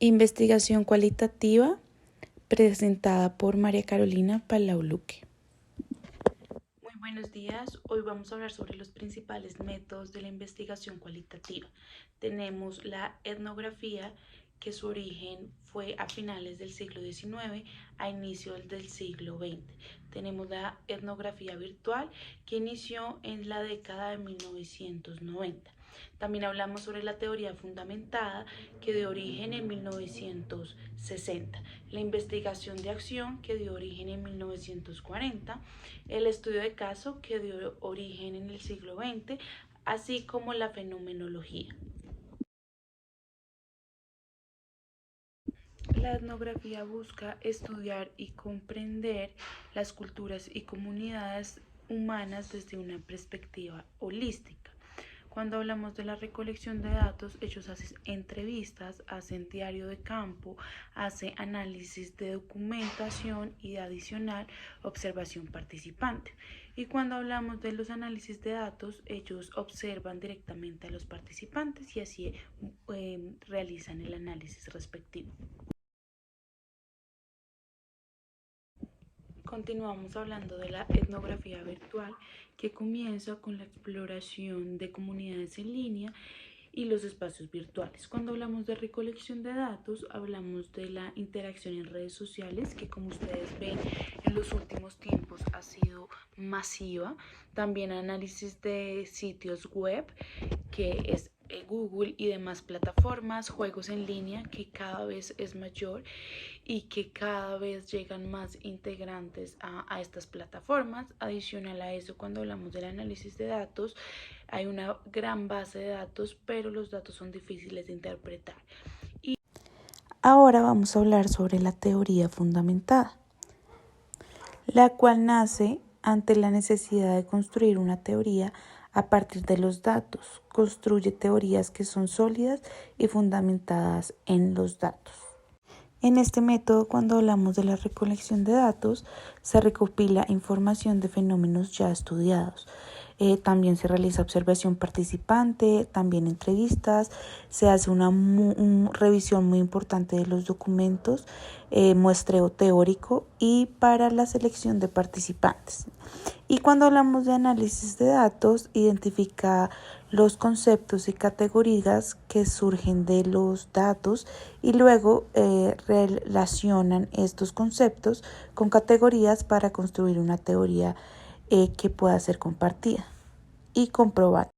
Investigación cualitativa presentada por María Carolina Palau Luque. Muy buenos días, hoy vamos a hablar sobre los principales métodos de la investigación cualitativa. Tenemos la etnografía, que su origen fue a finales del siglo XIX a inicios del siglo XX. Tenemos la etnografía virtual, que inició en la década de 1990. También hablamos sobre la teoría fundamentada, que dio origen en 1960, la investigación de acción, que dio origen en 1940, el estudio de caso, que dio origen en el siglo XX, así como la fenomenología. La etnografía busca estudiar y comprender las culturas y comunidades humanas desde una perspectiva holística. Cuando hablamos de la recolección de datos, ellos hacen entrevistas, hacen diario de campo, hacen análisis de documentación y adicional observación participante. Y cuando hablamos de los análisis de datos, ellos observan directamente a los participantes y así realizan el análisis respectivo. Continuamos hablando de la etnografía virtual, que comienza con la exploración de comunidades en línea y los espacios virtuales. Cuando hablamos de recolección de datos, hablamos de la interacción en redes sociales, que como ustedes ven en los últimos tiempos ha sido masiva. También análisis de sitios web, que es Google y demás plataformas, juegos en línea, que cada vez es mayor y que cada vez llegan más integrantes a estas plataformas. Adicional a eso, cuando hablamos del análisis de datos, hay una gran base de datos, pero los datos son difíciles de interpretar. Ahora vamos a hablar sobre la teoría fundamentada, la cual nace ante la necesidad de construir una teoría a partir de los datos. Construye teorías que son sólidas y fundamentadas en los datos. En este método, cuando hablamos de la recolección de datos, se recopila información de fenómenos ya estudiados. También se realiza observación participante, también entrevistas, se hace una revisión muy importante de los documentos, muestreo teórico y para la selección de participantes. Y cuando hablamos de análisis de datos, identifica los conceptos y categorías que surgen de los datos y luego relacionan estos conceptos con categorías para construir una teoría que pueda ser compartida y comprobada.